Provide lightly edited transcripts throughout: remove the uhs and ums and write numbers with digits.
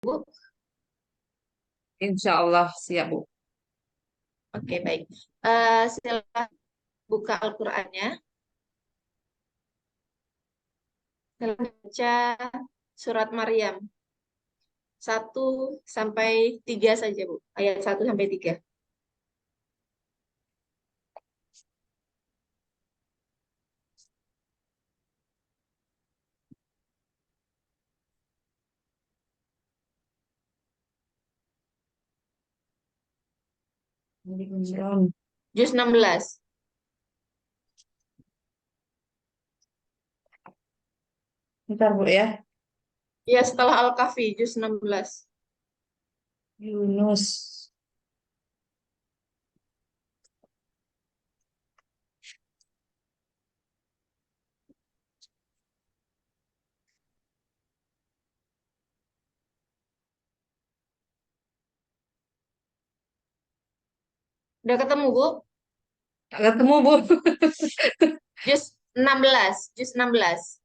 Bu? Insya Allah siap, Bu. Oke, baik. Silakan buka Al-Qur'annya. Silakan baca surat Maryam 1 sampai 3 saja, Bu. Ayat 1 sampai 3. Imran. Juz 16. Bentar, Bu ya. Ya, setelah Al-Kahfi, juz 16. Yunus. Udah ketemu, Bu? Tak ketemu, Bu. Juz 16. Juz 16.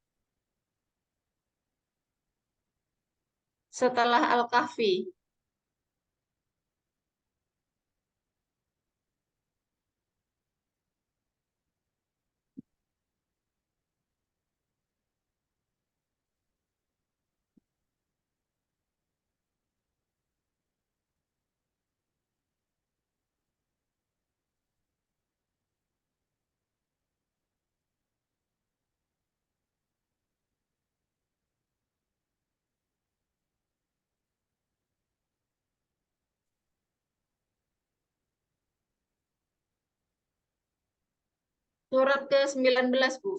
Setelah Al-Kahfi. Surat ke-19, Bu.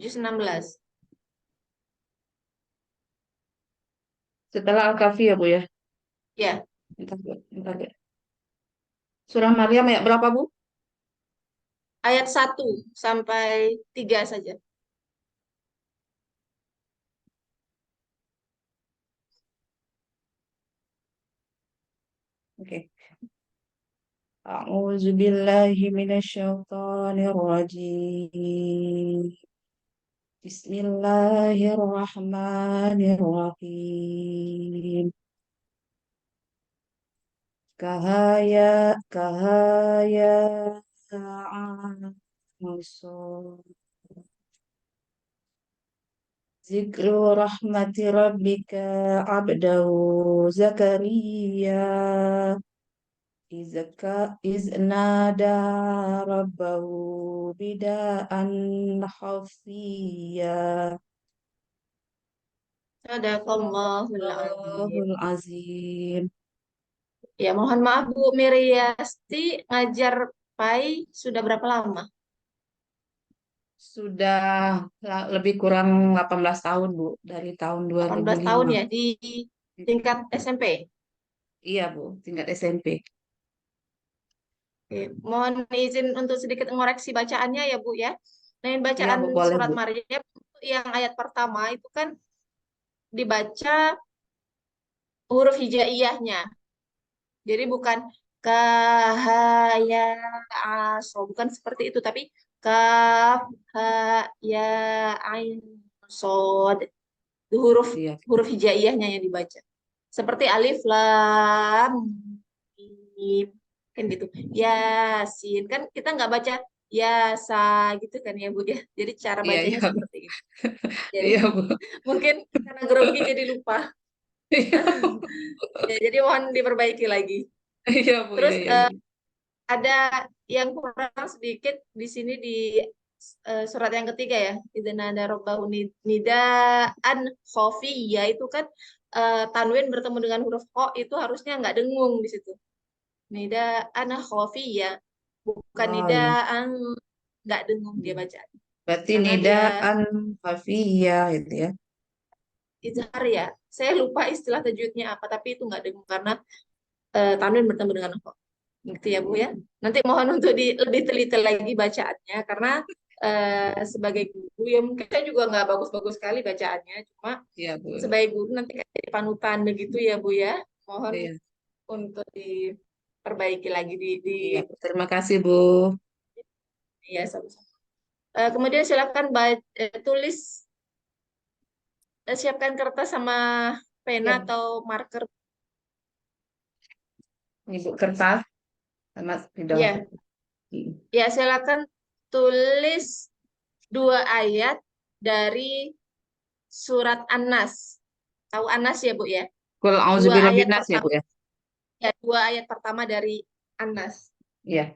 Juz 16. Setelah Al-Kahfi ya, Bu ya. Ya, Bentar, Bu. Bentar, Bu. Surah Maryam ayat berapa, Bu? ayat 1 sampai 3 saja. Oke. A'udzu billahi minasyaitonir rajim. Bismillahirrahmanirrahim. Kahaya Musa. Zikru rahmati rabbika abdahu Zakaria iznada rabbahu bida'an khafiyya. Sadaqallahul azim. Allahul azim. Ya, mohon maaf Bu Miriasti, ngajar PAI sudah berapa lama? Sudah lebih kurang 18 tahun, Bu, dari tahun 18 tahun 2005. ya di tingkat SMP. Iya, Bu, tingkat SMP. Oke, mohon izin untuk sedikit mengoreksi bacaannya ya Bu ya. Nah, yang Iya, bacaan Bu, boleh, surat Bu. Maryam yang ayat pertama itu kan dibaca huruf hijaiyahnya. Jadi bukan kahaya aso, bukan seperti itu, tapi kaf ha ya ain sod. Itu huruf Iya. huruf hijaiyahnya yang dibaca. Seperti alif lam mim kan gitu. Yasin kan kita nggak baca yasa gitu kan ya Bu ya. Jadi cara Iya, bacanya iya, Bu. seperti itu. Jadi Iya, Bu. mungkin karena grogi jadi lupa. Iya, Ya, jadi mohon diperbaiki lagi. iya, Bu. Iya, Terus iya, iya. ada yang kurang sedikit di sini di surat yang ketiga ya. Idzanada rabbahu nidaan khafiyya itu kan tanwin bertemu dengan huruf kho itu harusnya nggak dengung di situ. Nidaan khafiyya bukan Oh, iya. nidaan nggak dengung dia baca. Berarti Karena dia nidaan khafiyah gitu ya. izhar ya. Saya lupa istilah tajwidnya apa tapi itu nggak dengung karena tanwin bertemu dengan kho. Gitu ya Bu ya. Nanti mohon untuk lebih teliti lagi bacaannya karena sebagai guru ya mungkin saya juga nggak bagus-bagus sekali bacaannya, cuma Iya, Bu. sebagai guru nanti kayak jadi panutan begitu ya Bu ya. Mohon Iya, untuk diperbaiki lagi di iya. Terima kasih, Bu. ya sama-sama. Kemudian silakan tulis siapkan kertas sama pena Ya, atau marker. ini Bu kertas sama spidol. Ya, ya silakan tulis 2 ayat dari surat An-Nas. Tahu An-Nas ya, Bu ya? Kul Dua auzubillahi ayat minas ya pertama Bu ya. ya, 2 ayat pertama dari An-Nas. Iya.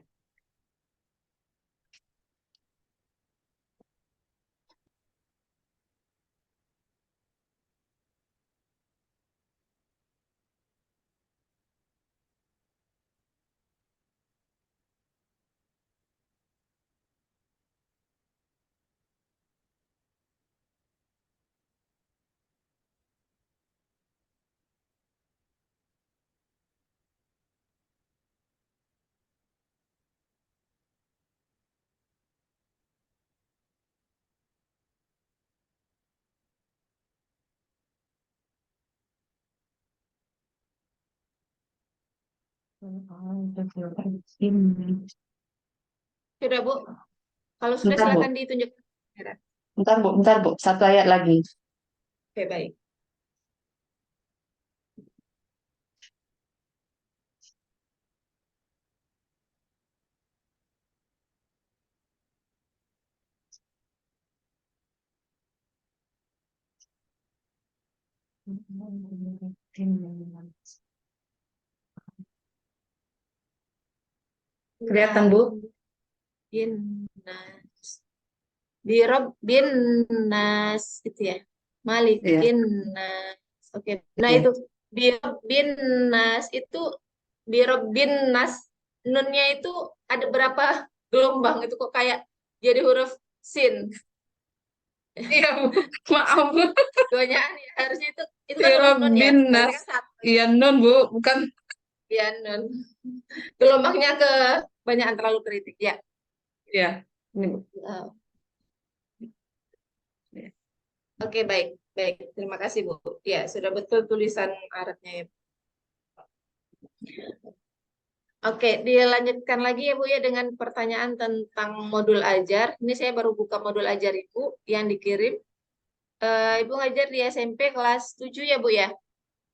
Sudah, Bu? Kalau sudah Bentar Bu, silakan ditunjukkan. bentar Bu, satu ayat lagi. Oke, baik. Kelihatan Bu? Bin Nas. Birob bin Nas gitu ya. Iya, Malikin Nas. Oke. Nah, iya. itu Birob bin Nas itu Birob bin Nas, nunnya itu ada berapa gelombang itu kok kayak jadi huruf sin. Iya Bu, maaf Bu. Kebanyakan ya, harusnya itu kan huruf nun ya. Firabin Berarti nas. kan satu ya. Iya non Bu, bukan. Ya, nun. Gelombangnya ke banyak terlalu kritik ya. Iya, ini Bu. Eh, Iya. Oke, baik. Baik, terima kasih, Bu. Ya, sudah betul tulisan Arabnya ya. Oke, dilanjutkan lagi ya, Bu ya, dengan pertanyaan tentang modul ajar. Ini saya baru buka modul ajar Ibu yang dikirim. Ibu ngajar di SMP kelas 7 ya, Bu ya. Nah,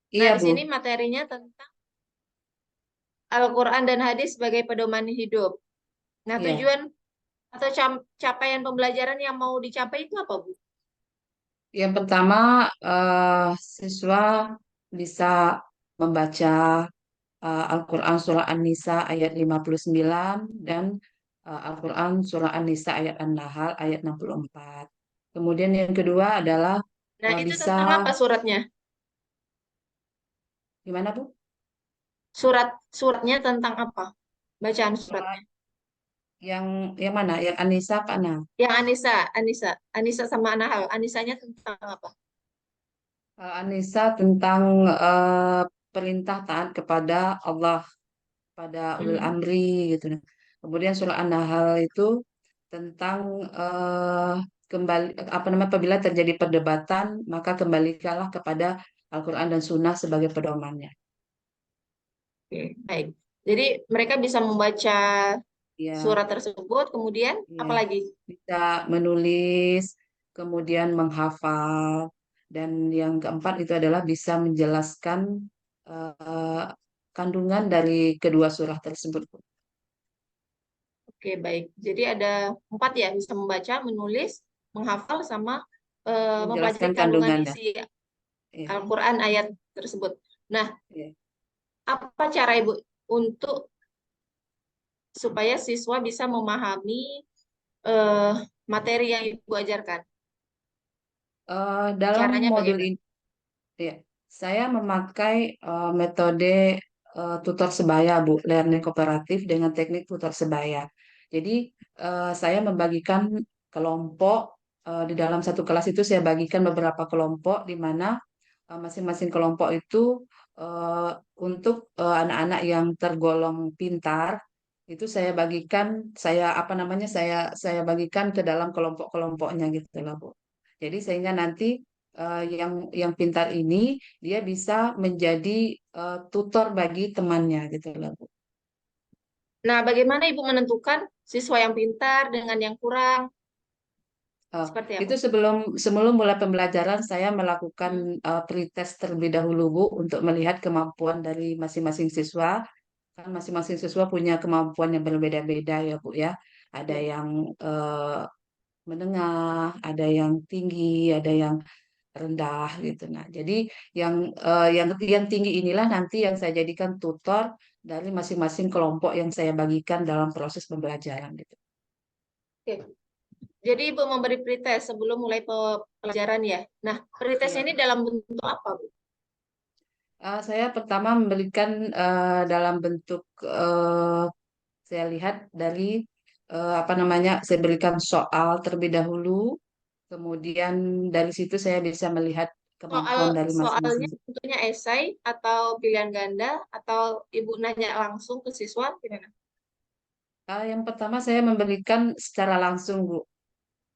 Iya di sini Bu. materinya tentang Al-Quran dan hadis sebagai pedoman hidup. Nah, Iya. tujuan atau capaian pembelajaran yang mau dicapai itu apa, Bu? Yang pertama, siswa bisa membaca Al-Quran Surah An-Nisa ayat 59 dan Al-Quran Surah An-Nisa ayat An-Nahl ayat 64. Kemudian yang kedua adalah Nah, itu bisa, tentang apa suratnya? gimana Bu? Suratnya tentang apa? Bacaan Eh, suratnya. yang mana? Yang An-Nisa apa An-Nahl? Yang Anissa sama Anahal. Anisanya tentang apa? An-Nisa tentang perintah taat kepada Allah, pada ulul Hmm. amri gitu. Kemudian surah An-Nahl itu tentang kembali apa namanya apabila terjadi perdebatan maka kembalikanlah kepada Al-Quran dan Sunnah sebagai pedomannya. Oke, baik. Jadi mereka bisa membaca Ya, surat tersebut, kemudian ya apa lagi? bisa menulis, kemudian menghafal, dan yang keempat itu adalah bisa menjelaskan eh, kandungan dari kedua surah tersebut. Oke, baik. Jadi ada 4 ya, bisa membaca, menulis, menghafal, sama mempelajari Menjelaskan kandungan kandungannya. isi Ya, Al-Quran ayat tersebut. Nah, ya. apa cara Ibu untuk supaya siswa bisa memahami eh, materi yang Ibu ajarkan? Dalam Caranya modul bagaimana? ini, ya, saya memakai metode tutor sebaya, Bu, learning kooperatif dengan teknik tutor sebaya. Jadi, saya membagikan kelompok di dalam satu kelas itu saya bagikan beberapa kelompok di mana masing-masing kelompok itu eh, untuk anak-anak yang tergolong pintar itu saya bagikan saya apa namanya saya bagikan ke dalam kelompok-kelompoknya gitu lah Bu. Jadi sehingga nanti yang pintar ini dia bisa menjadi tutor bagi temannya gitu lah Bu. Nah, bagaimana Ibu menentukan siswa yang pintar dengan yang kurang? Oh, Seperti apa? itu sebelum sebelum mulai pembelajaran saya melakukan Hmm. pretest terlebih dahulu Bu untuk melihat kemampuan dari masing-masing siswa. Kan masing-masing siswa punya kemampuan yang berbeda-beda ya Bu ya. Ada Ya. yang menengah, ada yang tinggi, ada yang rendah gitu. Nah, jadi yang tinggi inilah nanti yang saya jadikan tutor dari masing-masing kelompok yang saya bagikan dalam proses pembelajaran gitu. Oke. Jadi Ibu memberi pretest sebelum mulai pelajaran ya. Nah, pretest Iya. ini dalam bentuk apa, Bu? Saya pertama memberikan dalam bentuk saya lihat dari apa namanya, saya berikan soal terlebih dahulu, kemudian dari situ saya bisa melihat Soal kemampuan dari soalnya masing-masing. tentunya esai atau pilihan ganda atau Ibu nanya langsung ke siswa gimana? Yang pertama saya memberikan secara langsung, Bu.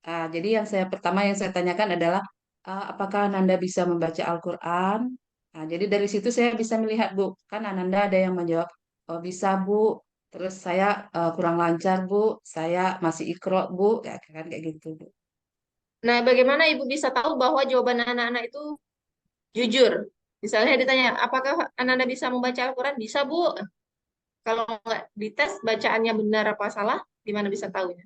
Jadi pertama yang saya tanyakan adalah apakah Ananda bisa membaca Al-Quran? Jadi dari situ saya bisa melihat, Bu, kan Ananda ada yang menjawab, oh bisa Bu, terus saya kurang lancar Bu, saya masih ikro Bu, ya kan kayak gitu Bu. Nah, bagaimana Ibu bisa tahu bahwa jawaban anak-anak itu jujur? Misalnya ditanya, apakah Anda bisa membaca Al-Quran? Bisa, Bu. Kalau nggak dites bacaannya benar apa salah, gimana bisa tahunya?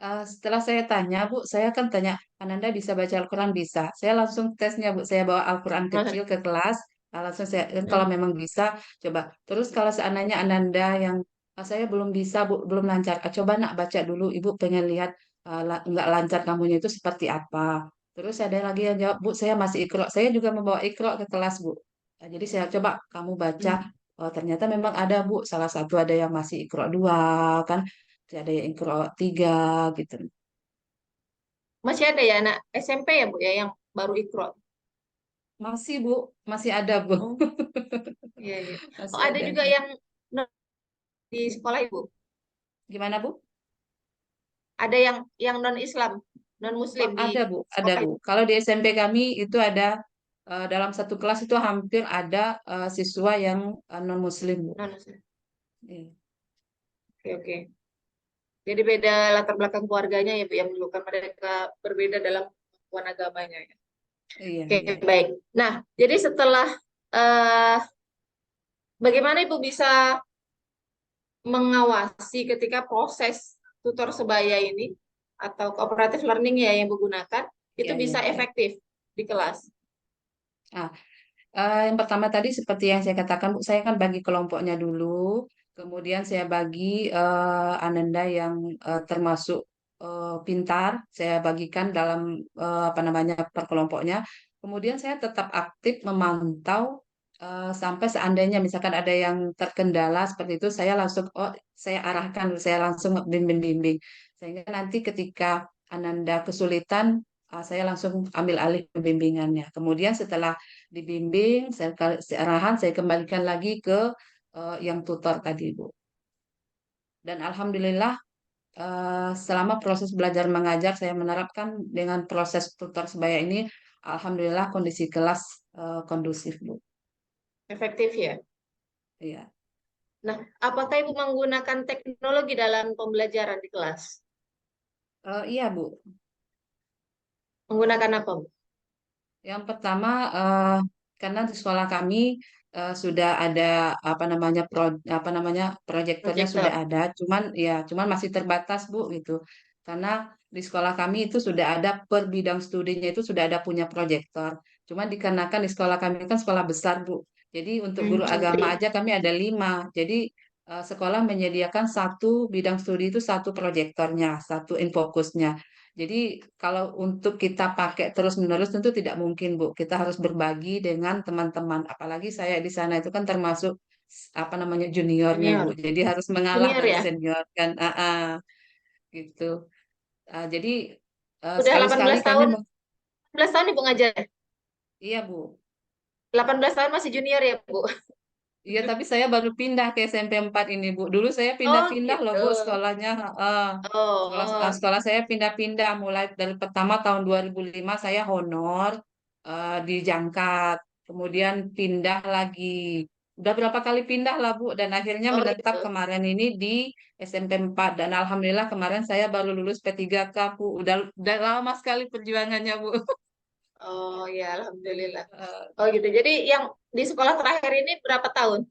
Setelah saya tanya, Bu, saya kan tanya, Ananda bisa baca Al-Quran? Bisa. Saya langsung tesnya, Bu. Saya bawa Al-Quran Mas- kecil ke kelas. Langsung saya, kalau Hmm. memang bisa, coba. Terus kalau seandainya Ananda yang, saya belum bisa, Bu, belum lancar. Coba nak baca dulu, Ibu pengen lihat nggak lancar kamunya itu seperti apa. Terus ada lagi yang jawab, Bu, saya masih ikro. Saya juga membawa ikro ke kelas, Bu. Jadi saya coba, kamu baca. Hmm. Oh, ternyata memang ada, Bu. Salah satu ada yang masih ikro dua, kan ada yang ikro tiga gitu. Masih ada ya anak SMP ya, Bu, ya, yang baru ikro. Masih Bu, masih ada Bu, Oh, iya, iya. Oh, masih ada ada. juga yang non di sekolah Ibu. Gimana Bu? Ada yang non Islam, non Muslim Oh, di ada Bu, ada sekolah Bu. Ibu. Kalau di SMP kami itu ada dalam satu kelas itu hampir ada siswa yang non Muslim Bu. Non Muslim. Iya, Oke, oke. Jadi beda latar belakang keluarganya ya, Bu, yang menyebabkan mereka berbeda dalam pengetahuan agamanya ya. iya, Oke, iya. baik. Nah, jadi setelah eh, bagaimana Ibu bisa mengawasi ketika proses tutor sebaya ini atau cooperative learning ya yang menggunakan itu Iya, iya, bisa iya. efektif di kelas? Ah, yang pertama tadi seperti yang saya katakan, Bu, saya kan bagi kelompoknya dulu, kemudian saya bagi Ananda yang termasuk pintar, saya bagikan dalam apa namanya per kelompoknya. Kemudian saya tetap aktif memantau sampai seandainya misalkan ada yang terkendala seperti itu, saya langsung saya arahkan, saya langsung bimbing-bimbing, sehingga nanti ketika Ananda kesulitan, saya langsung ambil alih pembimbingannya. Kemudian setelah dibimbing, saya arahan, saya kembalikan lagi ke yang tutor tadi, Bu. Dan alhamdulillah selama proses belajar mengajar saya menerapkan dengan proses tutor sebaya ini, alhamdulillah kondisi kelas kondusif, Bu. Efektif ya. Iya. Nah, apakah Ibu menggunakan teknologi dalam pembelajaran di kelas? Iya, Bu. Menggunakan apa, Bu? Yang pertama, karena di sekolah kami sudah ada apa namanya proyektornya sudah Proyektor. ada, cuman masih terbatas Bu gitu. Karena di sekolah kami itu sudah ada per bidang studinya itu sudah ada punya proyektor. Cuman dikarenakan di sekolah kami kan sekolah besar Bu. Jadi untuk guru agama Sempit. aja kami ada 5. Jadi sekolah menyediakan satu bidang studi itu satu proyektornya, satu infokusnya. Jadi kalau untuk kita pakai terus-menerus tentu tidak mungkin, Bu. Kita harus berbagi dengan teman-teman. Apalagi saya di sana itu kan termasuk apa namanya juniornya, Bu. Junior. Jadi harus mengalah Junior dari ya? senior kan. Gitu. Jadi Udah sekali-sekali 18 kami tahun, 18 tahun Ibu ngajar. iya, Bu. 18 tahun masih junior ya, Bu? Iya, tapi saya baru pindah ke SMP 4 ini, Bu. Dulu saya Oh, pindah-pindah loh, gitu. Bu, sekolahnya. Oh, Sekolah saya pindah-pindah. Mulai dari pertama tahun 2005 saya honor di Jangkat. Kemudian pindah lagi udah berapa kali pindah lah Bu, dan akhirnya Oh menetap gitu. kemarin ini di SMP 4 dan alhamdulillah kemarin saya baru lulus P3K Bu. Udah lama sekali perjuangannya Bu. Oh ya, alhamdulillah. Eh, Oh gitu. Jadi yang di sekolah terakhir ini berapa tahun?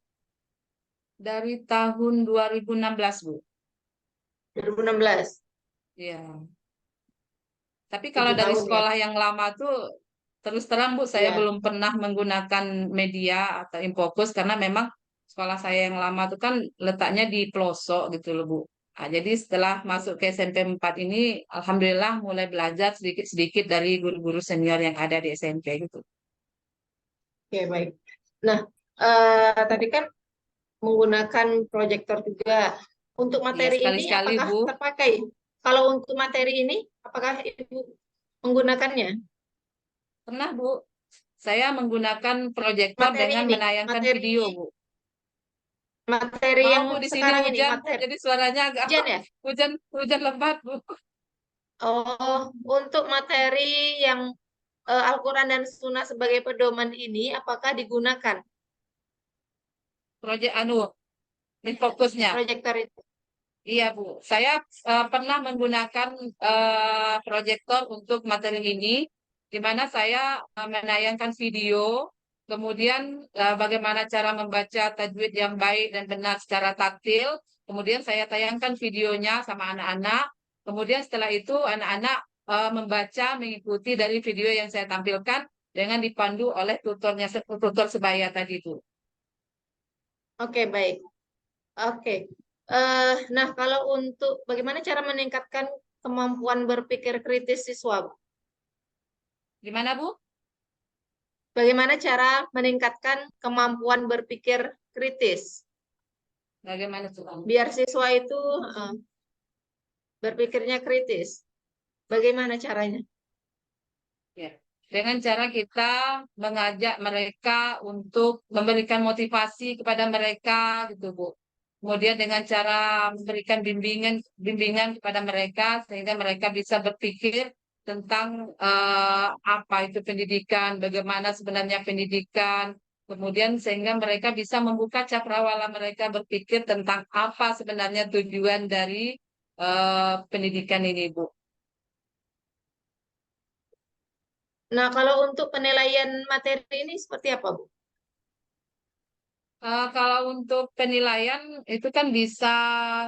dari tahun 2016 Bu. 2016. Iya. Tapi kalau 7 dari tahun ya. sekolah yang lama tuh terus terang Bu, saya Iya. belum pernah menggunakan media atau infocus karena memang sekolah saya yang lama tuh kan letaknya di pelosok gitu loh Bu. Nah, jadi setelah masuk ke SMP 4 ini, alhamdulillah mulai belajar sedikit-sedikit dari guru-guru senior yang ada di SMP gitu. Oke, baik. Nah, tadi kan menggunakan proyektor juga. Untuk Iya, materi ini sekali-sekali apakah Bu. terpakai? Kalau untuk materi ini, apakah Ibu menggunakannya? Pernah Bu, saya menggunakan proyektor Materi dengan ini, menayangkan materi video Bu. materi Maaf yang Bu, di sini sekarang ini, hujan Bu, materi jadi suaranya agak ujian ya? hujan hujan lebat Bu. Oh, untuk materi yang Al-Quran dan Sunnah sebagai pedoman ini, apakah digunakan Proyek ini fokusnya. proyektor itu? Iya, Bu. Saya pernah menggunakan proyektor untuk materi ini, di mana saya menayangkan video, kemudian bagaimana cara membaca tajwid yang baik dan benar secara taktil, kemudian saya tayangkan videonya sama anak-anak, kemudian setelah itu anak-anak membaca, mengikuti dari video yang saya tampilkan dengan dipandu oleh tutor sebaya tadi itu. Oke, baik. Oke. Nah, kalau untuk bagaimana cara meningkatkan kemampuan berpikir kritis siswa, Bu? Gimana, Bu? Bagaimana cara meningkatkan kemampuan berpikir kritis? Bagaimana tuh, Bu? Biar siswa itu berpikirnya kritis. Bagaimana caranya? Ya. Dengan cara kita mengajak mereka untuk memberikan motivasi kepada mereka gitu Bu. Kemudian dengan cara memberikan bimbingan bimbingan kepada mereka sehingga mereka bisa berpikir tentang apa itu pendidikan, bagaimana sebenarnya pendidikan, kemudian sehingga mereka bisa membuka cakrawala mereka berpikir tentang apa sebenarnya tujuan dari pendidikan ini Bu. Nah, kalau untuk penilaian materi ini seperti apa, Bu? Kalau untuk penilaian itu kan bisa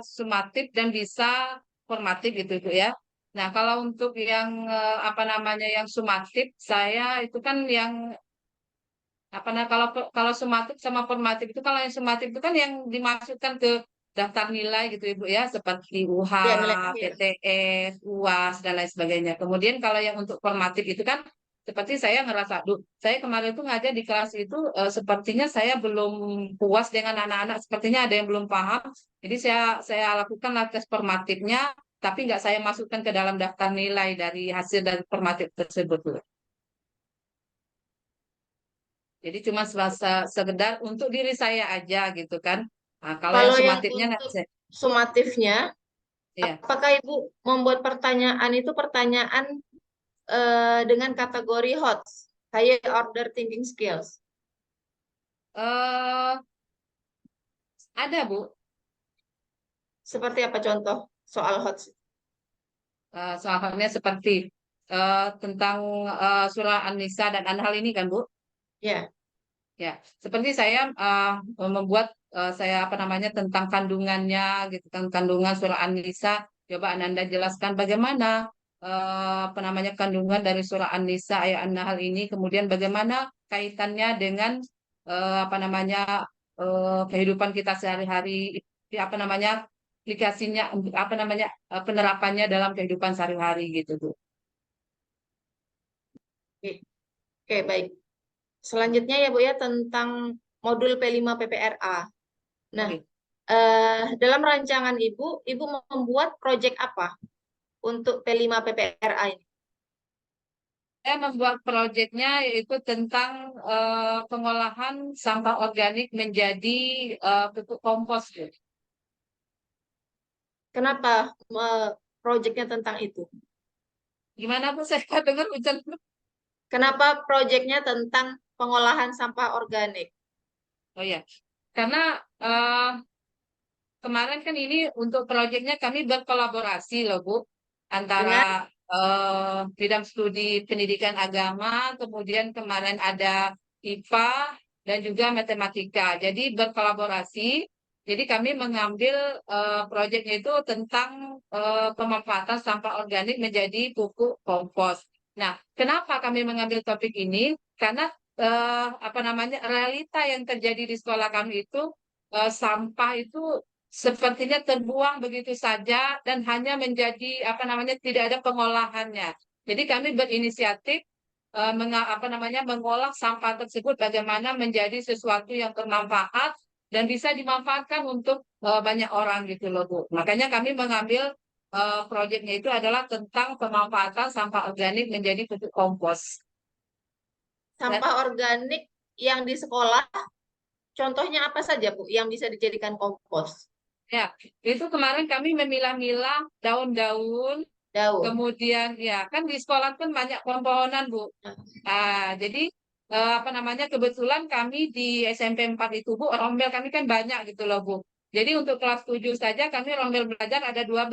sumatif dan bisa formatif gitu Bu ya. Nah, kalau untuk yang apa namanya yang sumatif, saya itu kan yang apa nah kalau kalau sumatif sama formatif itu kalau yang sumatif itu kan yang dimasukkan ke daftar nilai gitu Ibu ya, seperti UH, Ya, nilai akhir. PTS, UAS dan lain sebagainya. Kemudian kalau yang untuk formatif itu kan seperti saya ngerasa, duh, saya kemarin tuh ngajar di kelas itu sepertinya saya belum puas dengan anak-anak, sepertinya ada yang belum paham. Jadi saya lakukan tes formatifnya, tapi nggak saya masukkan ke dalam daftar nilai dari hasil dari formatif tersebut. Bu. Jadi cuma sekedar untuk diri saya aja gitu kan. Nah, kalau yang Kalau yang sumatifnya, untuk sumatifnya, ya, apakah Ibu membuat pertanyaan itu pertanyaan dengan kategori HOTS, Higher Order Thinking Skills? eh ada Bu. Seperti apa contoh soal HOTS? Soalnya seperti tentang surah An-Nisa dan An-Nahl ini kan Bu. Ya, Ya, seperti saya membuat saya apa namanya tentang kandungannya gitu kan kandungan surah An-Nisa. Coba Ananda jelaskan bagaimana apa namanya kandungan dari surah An-Nisa ayat An-Nahl ini, kemudian bagaimana kaitannya dengan apa namanya kehidupan kita sehari-hari, apa namanya aplikasinya, apa namanya penerapannya dalam kehidupan sehari-hari gitu Bu. oke, oke, baik. Selanjutnya ya Bu ya tentang modul P5 PPRA. Nah, Oke. dalam rancangan Ibu membuat proyek apa untuk P5 PPRA ini? Saya membuat proyeknya yaitu tentang pengolahan sampah organik menjadi pupuk kompos. Gitu. Kenapa proyeknya tentang itu? Gimana Bu? Saya dengar hujan. Kenapa proyeknya tentang pengolahan sampah organik? Oh ya. karena eh, kemarin kan ini untuk proyeknya kami berkolaborasi loh Bu, antara Dengan bidang studi pendidikan agama, kemudian kemarin ada IPA dan juga matematika. Jadi berkolaborasi. Jadi kami mengambil proyeknya itu tentang pemanfaatan sampah organik menjadi pupuk kompos. Nah, kenapa kami mengambil topik ini? Karena apa namanya realita yang terjadi di sekolah kami itu sampah itu sepertinya terbuang begitu saja dan hanya menjadi apa namanya tidak ada pengolahannya. Jadi kami berinisiatif apa namanya mengolah sampah tersebut bagaimana menjadi sesuatu yang bermanfaat dan bisa dimanfaatkan untuk banyak orang gitu loh Bu. Makanya kami mengambil proyeknya itu adalah tentang pemanfaatan sampah organik menjadi pupuk kompos. Dan sampah organik yang di sekolah, contohnya apa saja Bu yang bisa dijadikan kompos? ya, itu kemarin kami memilah-milah daun-daun. Daun. Kemudian ya kan di sekolah kan banyak pohon-pohonan Bu. Nah, Jadi apa namanya kebetulan kami di SMP 4 itu Bu, rombel kami kan banyak gitu loh Bu. Jadi untuk kelas 7 saja kami rombel belajar ada 12.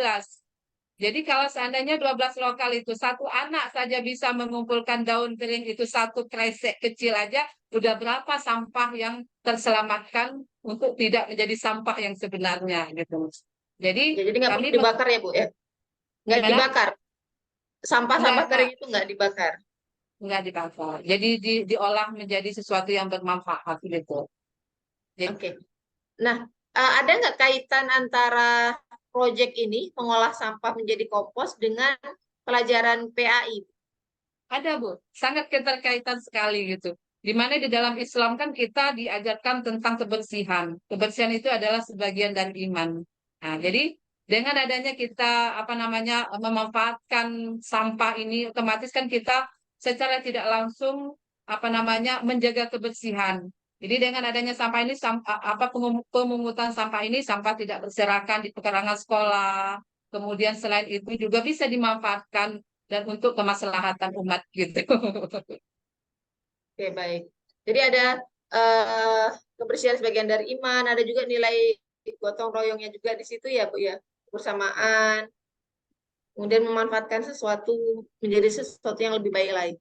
Jadi kalau seandainya 12 lokal itu satu anak saja bisa mengumpulkan daun kering itu satu kresek kecil aja, udah berapa sampah yang terselamatkan untuk tidak menjadi sampah yang sebenarnya gitu. Jadi ya, jadi nggak kami perlu dibakar ya Bu ya? Nggak gimana? dibakar. Enggak, Sampah-sampah enggak. kering itu nggak dibakar. Nggak dibakar. Jadi diolah menjadi sesuatu yang bermanfaat gitu. Jadi, Oke. Nah, ada nggak kaitan antara proyek ini, mengolah sampah menjadi kompos, dengan pelajaran PAI? ada Bu, sangat keterkaitan sekali gitu. Di mana di dalam Islam kan kita diajarkan tentang kebersihan. Kebersihan itu adalah sebagian dari iman. Nah, jadi dengan adanya kita apa namanya memanfaatkan sampah ini, otomatis kan kita secara tidak langsung apa namanya menjaga kebersihan. Jadi dengan adanya sampah ini pemungutan sampah ini sampah tidak berserakan di pekarangan sekolah. Kemudian selain itu juga bisa dimanfaatkan dan untuk kemaslahatan umat gitu. Oke, baik. Jadi ada eh, kebersihan sebagian dari iman, ada juga nilai gotong royongnya juga di situ ya, Bu ya. Kebersamaan, kemudian memanfaatkan sesuatu menjadi sesuatu yang lebih baik lagi.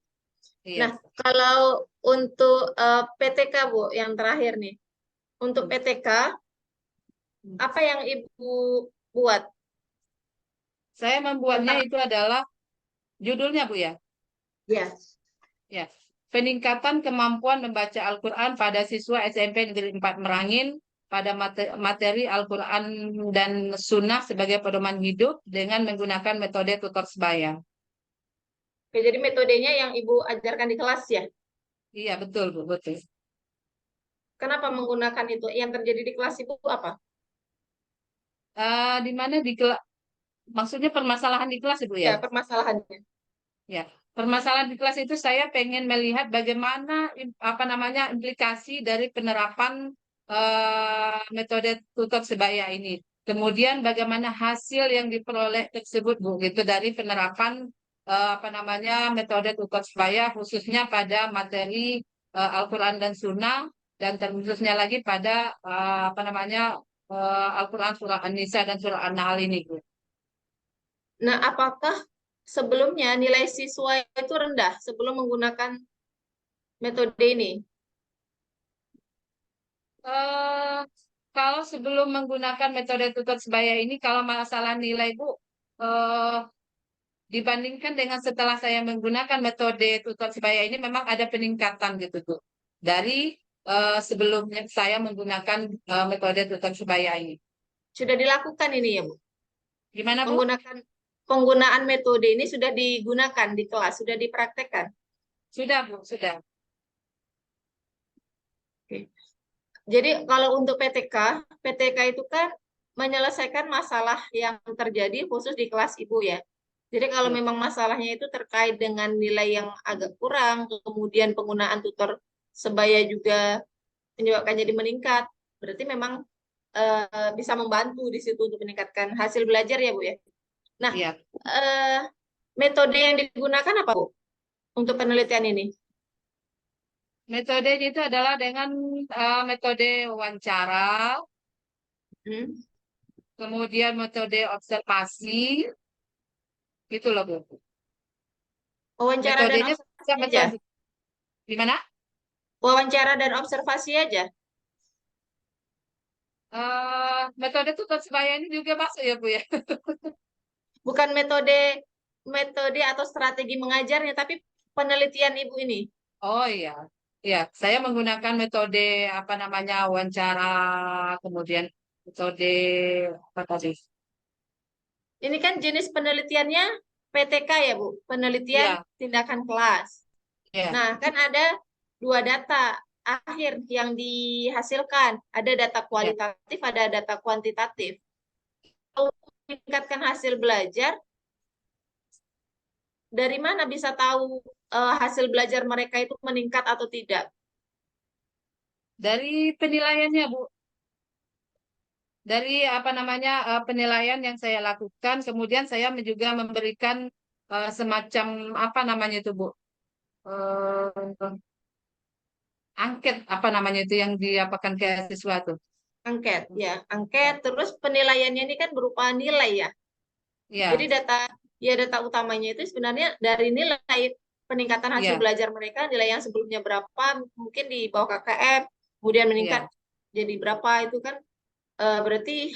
Nah, Iya. kalau untuk PTK, Bu, yang terakhir nih. Untuk PTK, apa yang Ibu buat Saya membuatnya tentang itu adalah judulnya Bu ya. ya? Ya. Peningkatan kemampuan membaca Al-Qur'an pada siswa SMP Negeri 4 Merangin pada materi Al-Qur'an dan Sunnah sebagai pedoman hidup dengan menggunakan metode tutor sebaya. Oke, jadi metodenya yang Ibu ajarkan di kelas ya? Iya, betul Bu, betul. Kenapa menggunakan itu? Yang terjadi di kelas Ibu apa? Di mana maksudnya permasalahan di kelas Ibu ya? Ya, permasalahannya. Ya, permasalahan di kelas itu saya pengen melihat bagaimana apa namanya implikasi dari penerapan metode tutor sebaya ini. Kemudian bagaimana hasil yang diperoleh tersebut Bu, gitu dari penerapan apa namanya metode tutor sebaya khususnya pada materi Al-Qur'an dan Sunnah dan terkhususnya lagi pada apa namanya Al-Qur'an surah An-Nisa dan surah An-Nahl ini Bu. Nah, apakah sebelumnya nilai siswa itu rendah sebelum menggunakan metode ini? Eh, Kalau sebelum menggunakan metode tutor sebaya ini, kalau masalah nilai Bu, eh, dibandingkan dengan setelah saya menggunakan metode tutor sebaya ini, memang ada peningkatan gitu tuh dari sebelumnya saya menggunakan metode tutor sebaya ini. Sudah dilakukan ini ya, Bu? Gimana Bu? Menggunakan penggunaan metode ini sudah digunakan di kelas, sudah dipraktekkan. Sudah Bu, sudah. Oke. Jadi kalau untuk PTK itu kan menyelesaikan masalah yang terjadi khusus di kelas Ibu ya. Jadi kalau Ya, memang masalahnya itu terkait dengan nilai yang agak kurang, kemudian penggunaan tutor sebaya juga menyebabkan jadi meningkat, berarti memang bisa membantu di situ untuk meningkatkan hasil belajar ya Bu ya. Nah, iya. eh, metode yang digunakan apa Bu untuk penelitian ini? Metodenya itu adalah dengan metode wawancara, Hmm. kemudian metode observasi, gitu loh, Bu. Wawancara dan Metodenya observasi bisa aja. metode gimana? Wawancara dan observasi aja. Metode tutor sebaya ini juga masuk ya, Bu ya. Bukan metode metode atau strategi mengajarnya, tapi penelitian Ibu ini. Oh iya. Iya, saya menggunakan metode apa namanya wawancara, kemudian metode apa tadi? Ini kan jenis penelitiannya PTK ya, Bu. Penelitian Iya, tindakan kelas. iya, Nah, kan ada dua data akhir yang dihasilkan. Ada data iya. kualitatif, ada data kuantitatif. Untuk meningkatkan hasil belajar, dari mana bisa tahu hasil belajar mereka itu meningkat atau tidak? Dari penilaiannya, Bu. Dari apa namanya penilaian yang saya lakukan, kemudian saya juga memberikan semacam apa namanya itu, Bu? Eh, Angket apa namanya itu yang diapakan ke siswa tuh. Angket, ya. Angket, Ya, terus penilaiannya ini kan berupa nilai ya. Jadi iya, data utamanya itu sebenarnya dari nilai peningkatan hasil iya, belajar mereka, nilai yang sebelumnya berapa, mungkin di bawah KKM, kemudian meningkat iya, jadi berapa itu kan berarti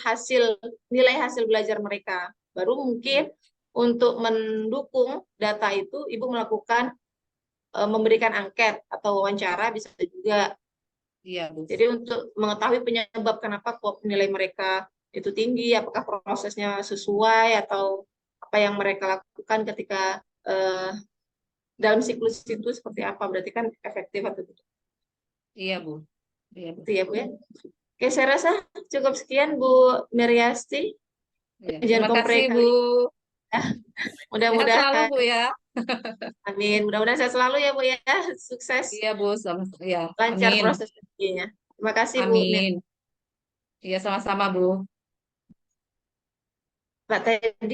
nilai hasil belajar mereka. Baru mungkin iya, untuk mendukung data itu Ibu melakukan memberikan angket atau wawancara bisa juga. iya, Bu. Jadi untuk mengetahui penyebab kenapa kok nilai mereka itu tinggi, apakah prosesnya sesuai atau apa yang mereka lakukan ketika eh, dalam siklus itu seperti apa, berarti kan efektif atau tidak. Iya, Bu. Iya, Bu. Itu ya Bu ya. Oke, saya rasa cukup sekian Bu Meriasti Iya. kajian Terima kompre kasih, Bu. kali ini. Ya. Sehat selalu, Mudah-mudahan, Bu ya. amin. Mudah-mudahan saya selalu ya Bu ya, sukses, Iya, Bu. Sama, ya. lancar Amin. proses kerjanya. Terima kasih Bu Amin. Iya, sama-sama, Bu. Mbak Teddy.